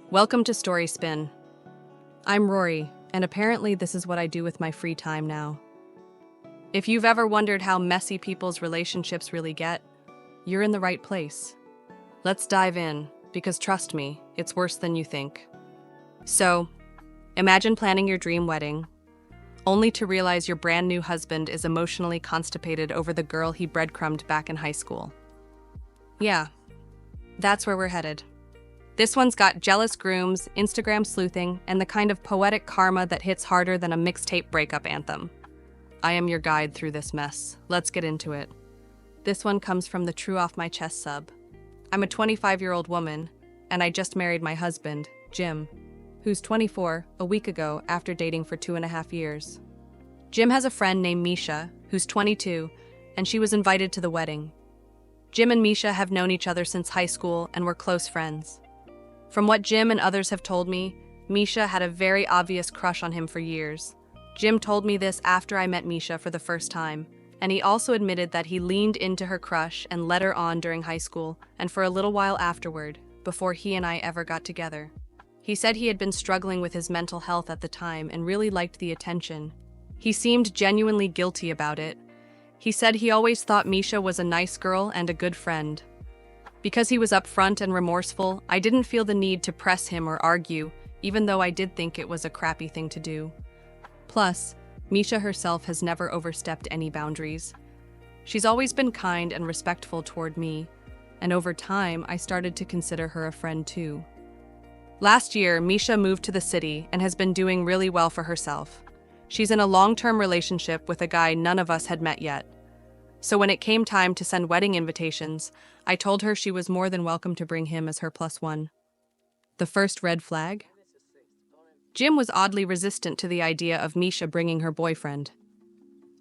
Welcome to StorySpin. I'm Rory, and apparently this is what I do with my free time now. If you've ever wondered how messy people's relationships really get, you're in the right place. Let's dive in, because trust me, it's worse than you think. So, imagine planning your dream wedding, only to realize your brand new husband is emotionally constipated over the girl he breadcrumbed back in high school. Yeah, that's where we're headed. This one's got jealous grooms, Instagram sleuthing, and the kind of poetic karma that hits harder than a mixtape breakup anthem. I am your guide through this mess. Let's get into it. This one comes from the True Off My Chest sub. I'm a 25-year-old woman, and I just married my husband, Jim, who's 24, a week ago after dating for 2.5 years. Jim has a friend named Misha, who's 22, and she was invited to the wedding. Jim and Misha have known each other since high school and were close friends. From what Jim and others have told me, Misha had a very obvious crush on him for years. Jim told me this after I met Misha for the first time, and he also admitted that he leaned into her crush and led her on during high school and for a little while afterward, before he and I ever got together. He said he had been struggling with his mental health at the time and really liked the attention. He seemed genuinely guilty about it. He said he always thought Misha was a nice girl and a good friend. Because he was upfront and remorseful, I didn't feel the need to press him or argue, even though I did think it was a crappy thing to do. Plus, Misha herself has never overstepped any boundaries. She's always been kind and respectful toward me, and over time, I started to consider her a friend too. Last year, Misha moved to the city and has been doing really well for herself. She's in a long-term relationship with a guy none of us had met yet. So when it came time to send wedding invitations, I told her she was more than welcome to bring him as her +1. The first red flag? Jim was oddly resistant to the idea of Misha bringing her boyfriend.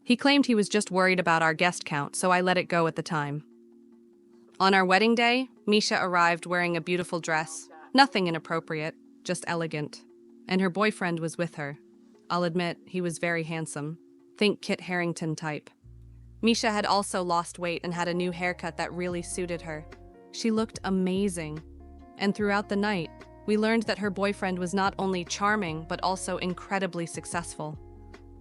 He claimed he was just worried about our guest count, so I let it go at the time. On our wedding day, Misha arrived wearing a beautiful dress, nothing inappropriate, just elegant, and her boyfriend was with her. I'll admit, he was very handsome. Think Kit Harington type. Misha had also lost weight and had a new haircut that really suited her. She looked amazing. And throughout the night, we learned that her boyfriend was not only charming, but also incredibly successful.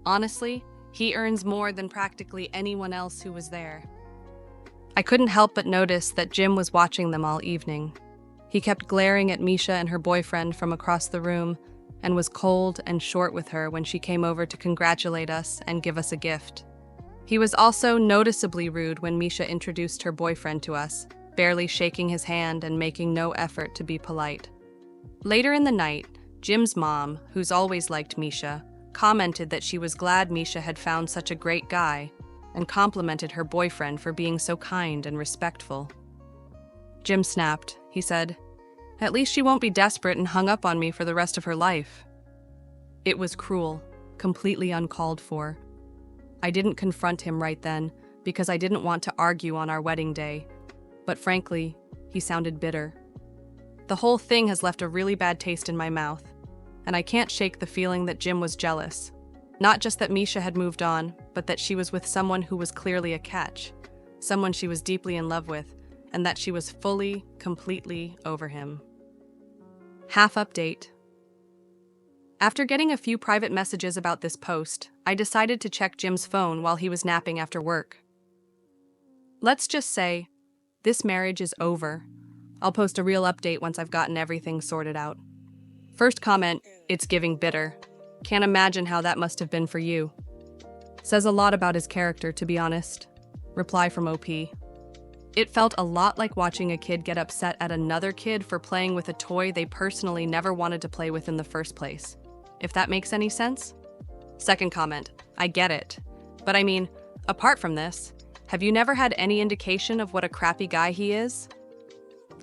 Honestly, he earns more than practically anyone else who was there. I couldn't help but notice that Jim was watching them all evening. He kept glaring at Misha and her boyfriend from across the room, and was cold and short with her when she came over to congratulate us and give us a gift. He was also noticeably rude when Misha introduced her boyfriend to us, barely shaking his hand and making no effort to be polite. Later in the night, Jim's mom, who's always liked Misha, commented that she was glad Misha had found such a great guy and complimented her boyfriend for being so kind and respectful. Jim snapped. He said, "At least she won't be desperate and hung up on me for the rest of her life." It was cruel, completely uncalled for. I didn't confront him right then because I didn't want to argue on our wedding day, but frankly, he sounded bitter. The whole thing has left a really bad taste in my mouth, and I can't shake the feeling that Jim was jealous. Not just that Misha had moved on, but that she was with someone who was clearly a catch, someone she was deeply in love with, and that she was fully, completely over him. Half update. After getting a few private messages about this post, I decided to check Jim's phone while he was napping after work. Let's just say, this marriage is over. I'll post a real update once I've gotten everything sorted out. First comment, it's giving bitter. Can't imagine how that must have been for you. Says a lot about his character, to be honest. Reply from OP. It felt a lot like watching a kid get upset at another kid for playing with a toy they personally never wanted to play with in the first place. If that makes any sense? Second comment, I get it. But I mean, apart from this, have you never had any indication of what a crappy guy he is?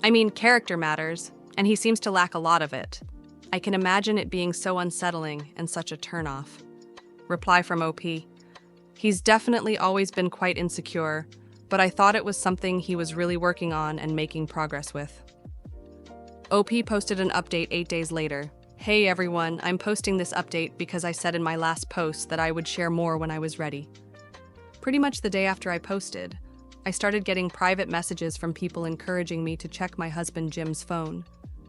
I mean, character matters, and he seems to lack a lot of it. I can imagine it being so unsettling and such a turnoff. Reply from OP. He's definitely always been quite insecure, but I thought it was something he was really working on and making progress with. OP posted an update 8 days later. Hey everyone, I'm posting this update because I said in my last post that I would share more when I was ready. Pretty much the day after I posted, I started getting private messages from people encouraging me to check my husband Jim's phone.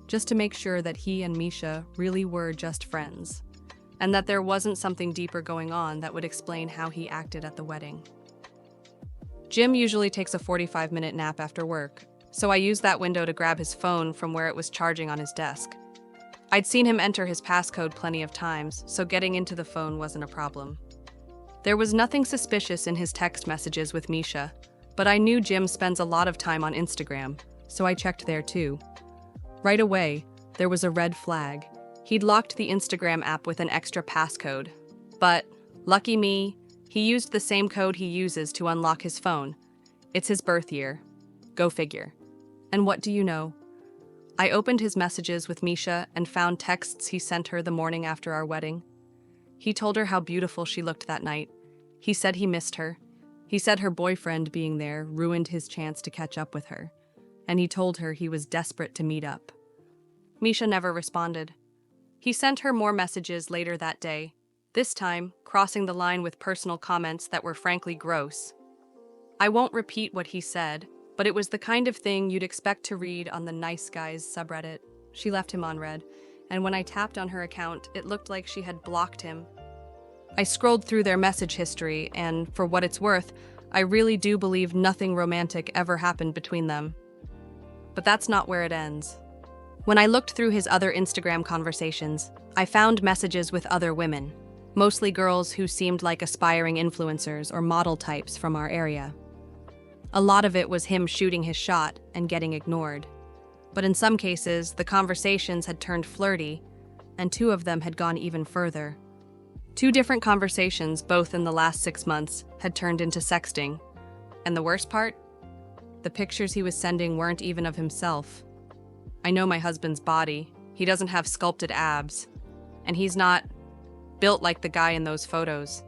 just to make sure that he and Misha really were just friends, and that there wasn't something deeper going on that would explain how he acted at the wedding. Jim usually takes a 45-minute nap after work, so I used that window to grab his phone from where it was charging on his desk. I'd seen him enter his passcode plenty of times, so getting into the phone wasn't a problem. There was nothing suspicious in his text messages with Misha, but I knew Jim spends a lot of time on Instagram, so I checked there too. Right away, there was a red flag. He'd locked the Instagram app with an extra passcode, but, lucky me, he used the same code he uses to unlock his phone. It's his birth year. Go figure. And what do you know? I opened his messages with Misha and found texts he sent her the morning after our wedding. He told her how beautiful she looked that night. He said he missed her. He said her boyfriend being there ruined his chance to catch up with her. And he told her he was desperate to meet up. Misha never responded. He sent her more messages later that day, this time crossing the line with personal comments that were frankly gross. I won't repeat what he said, but it was the kind of thing you'd expect to read on the Nice Guys subreddit. She left him on read, and when I tapped on her account, it looked like she had blocked him. I scrolled through their message history, and for what it's worth, I really do believe nothing romantic ever happened between them. But that's not where it ends. When I looked through his other Instagram conversations, I found messages with other women, mostly girls who seemed like aspiring influencers or model types from our area. A lot of it was him shooting his shot and getting ignored. But in some cases, the conversations had turned flirty, and 2 of them had gone even further. 2 different conversations, both in the last 6 months, had turned into sexting. And the worst part? The pictures he was sending weren't even of himself. I know my husband's body. He doesn't have sculpted abs. And he's not built like the guy in those photos.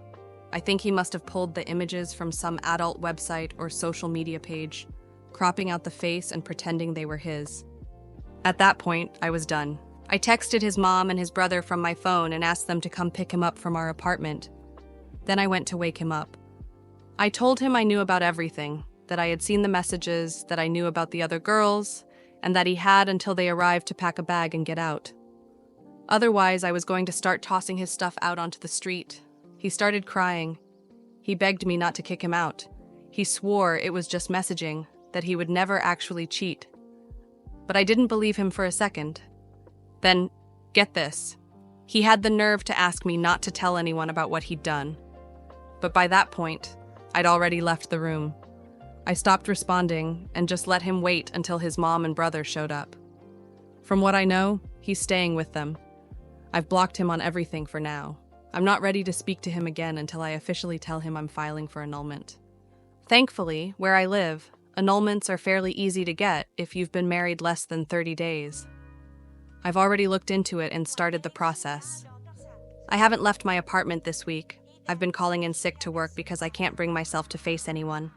I think he must have pulled the images from some adult website or social media page, cropping out the face and pretending they were his. At that point, I was done. I texted his mom and his brother from my phone and asked them to come pick him up from our apartment. Then I went to wake him up. I told him I knew about everything, that I had seen the messages, that I knew about the other girls, and that he had until they arrived to pack a bag and get out. Otherwise, I was going to start tossing his stuff out onto the street. He started crying. He begged me not to kick him out. He swore it was just messaging, that he would never actually cheat. But I didn't believe him for a second. Then, get this. He had the nerve to ask me not to tell anyone about what he'd done. But by that point, I'd already left the room. I stopped responding and just let him wait until his mom and brother showed up. From what I know, he's staying with them. I've blocked him on everything for now. I'm not ready to speak to him again until I officially tell him I'm filing for annulment. Thankfully, where I live, annulments are fairly easy to get if you've been married less than 30 days. I've already looked into it and started the process. I haven't left my apartment this week. I've been calling in sick to work because I can't bring myself to face anyone.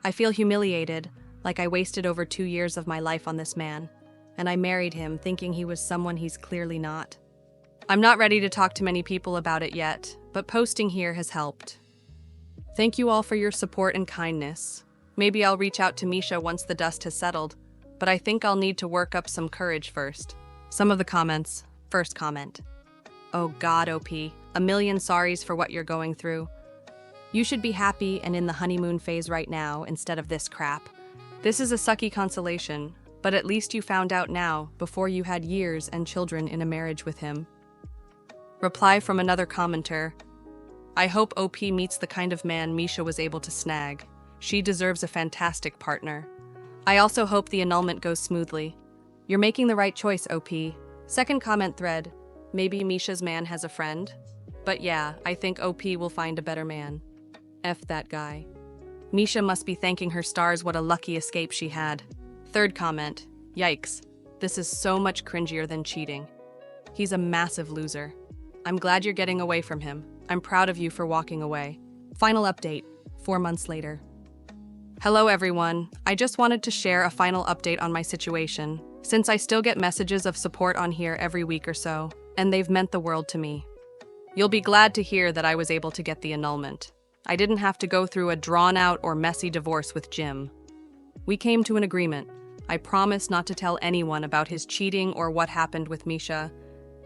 I feel humiliated, like I wasted over 2 years of my life on this man, and I married him thinking he was someone he's clearly not. I'm not ready to talk to many people about it yet, but posting here has helped. Thank you all for your support and kindness. Maybe I'll reach out to Misha once the dust has settled, but I think I'll need to work up some courage first. Some of the comments. First comment. Oh God, OP. A million sorries for what you're going through. You should be happy and in the honeymoon phase right now instead of this crap. This is a sucky consolation, but at least you found out now before you had years and children in a marriage with him. Reply from another commenter. I hope OP meets the kind of man Misha was able to snag. She deserves a fantastic partner. I also hope the annulment goes smoothly. You're making the right choice, OP. Second comment thread. Maybe Misha's man has a friend? But yeah, I think OP will find a better man. F that guy. Misha must be thanking her stars what a lucky escape she had. Third comment. Yikes. This is so much cringier than cheating. He's a massive loser. I'm glad you're getting away from him. I'm proud of you for walking away. Final update, 4 months later. Hello everyone. I just wanted to share a final update on my situation, since I still get messages of support on here every week or so, and they've meant the world to me. You'll be glad to hear that I was able to get the annulment. I didn't have to go through a drawn-out or messy divorce with Jim. We came to an agreement. I promised not to tell anyone about his cheating or what happened with Misha,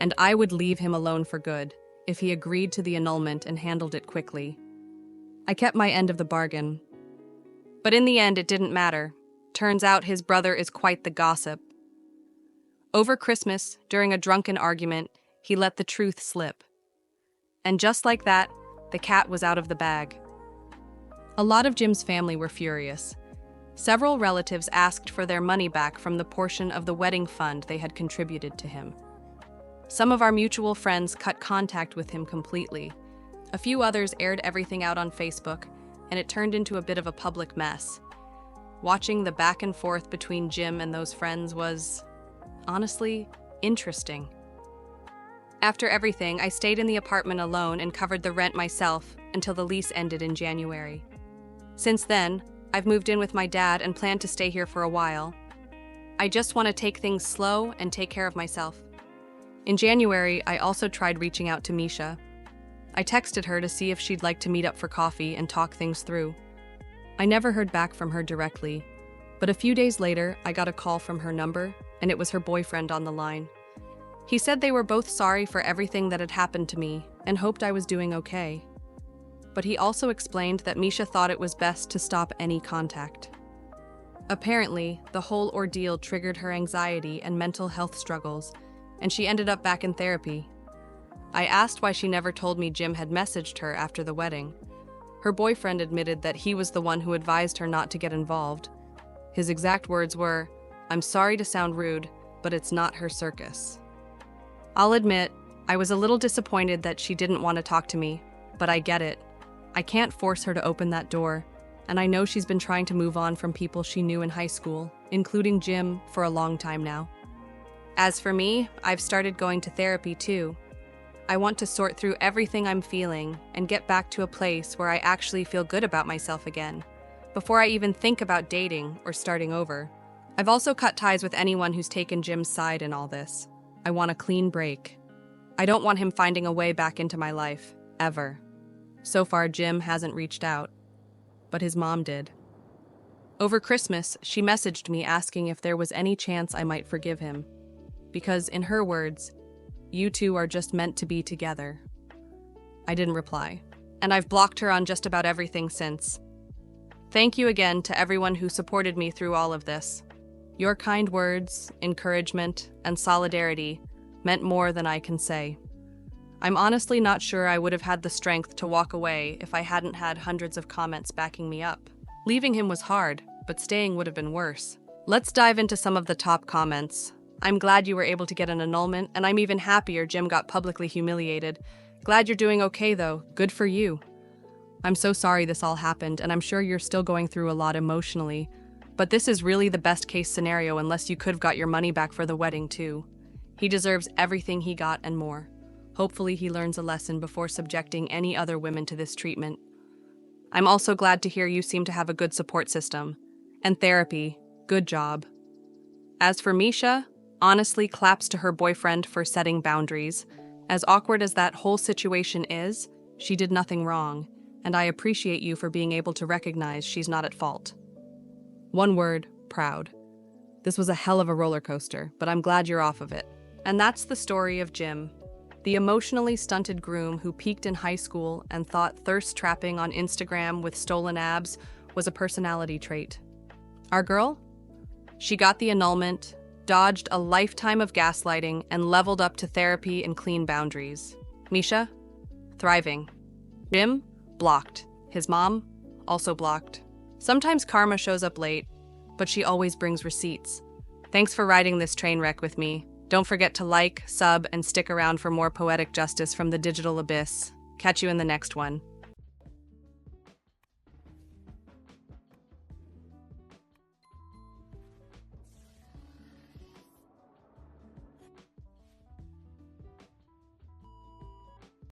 and I would leave him alone for good if he agreed to the annulment and handled it quickly. I kept my end of the bargain. But in the end, it didn't matter. Turns out his brother is quite the gossip. Over Christmas, during a drunken argument, he let the truth slip. And just like that, the cat was out of the bag. A lot of Jim's family were furious. Several relatives asked for their money back from the portion of the wedding fund they had contributed to him. Some of our mutual friends cut contact with him completely. A few others aired everything out on Facebook, and it turned into a bit of a public mess. Watching the back and forth between Jim and those friends was, honestly, interesting. After everything, I stayed in the apartment alone and covered the rent myself until the lease ended in January. Since then, I've moved in with my dad and plan to stay here for a while. I just want to take things slow and take care of myself. In January, I also tried reaching out to Misha. I texted her to see if she'd like to meet up for coffee and talk things through. I never heard back from her directly, but a few days later, I got a call from her number, and it was her boyfriend on the line. He said they were both sorry for everything that had happened to me and hoped I was doing okay. But he also explained that Misha thought it was best to stop any contact. Apparently, the whole ordeal triggered her anxiety and mental health struggles, and she ended up back in therapy. I asked why she never told me Jim had messaged her after the wedding. Her boyfriend admitted that he was the one who advised her not to get involved. His exact words were, "I'm sorry to sound rude, but it's not her circus." I'll admit, I was a little disappointed that she didn't want to talk to me, but I get it. I can't force her to open that door, and I know she's been trying to move on from people she knew in high school, including Jim, for a long time now. As for me, I've started going to therapy too. I want to sort through everything I'm feeling and get back to a place where I actually feel good about myself again, before I even think about dating or starting over. I've also cut ties with anyone who's taken Jim's side in all this. I want a clean break. I don't want him finding a way back into my life, ever. So far, Jim hasn't reached out, but his mom did. Over Christmas, she messaged me asking if there was any chance I might forgive him. Because, in her words, "You two are just meant to be together." I didn't reply, and I've blocked her on just about everything since. Thank you again to everyone who supported me through all of this. Your kind words, encouragement, and solidarity meant more than I can say. I'm honestly not sure I would have had the strength to walk away if I hadn't had hundreds of comments backing me up. Leaving him was hard, but staying would have been worse. Let's dive into some of the top comments. I'm glad you were able to get an annulment, and I'm even happier Jim got publicly humiliated. Glad you're doing okay, though. Good for you. I'm so sorry this all happened, and I'm sure you're still going through a lot emotionally. But this is really the best case scenario unless you could have got your money back for the wedding, too. He deserves everything he got and more. Hopefully he learns a lesson before subjecting any other women to this treatment. I'm also glad to hear you seem to have a good support system. And therapy. Good job. As for Misha, honestly, claps to her boyfriend for setting boundaries. As awkward as that whole situation is, she did nothing wrong, and I appreciate you for being able to recognize she's not at fault. One word, proud. This was a hell of a roller coaster, but I'm glad you're off of it. And that's the story of Jim, the emotionally stunted groom who peaked in high school and thought thirst trapping on Instagram with stolen abs was a personality trait. Our girl? She got the annulment, dodged a lifetime of gaslighting, and leveled up to therapy and clean boundaries. Misha? Thriving. Jim? Blocked. His mom? Also blocked. Sometimes karma shows up late, but she always brings receipts. Thanks for riding this train wreck with me. Don't forget to like, sub, and stick around for more poetic justice from the digital abyss. Catch you in the next one.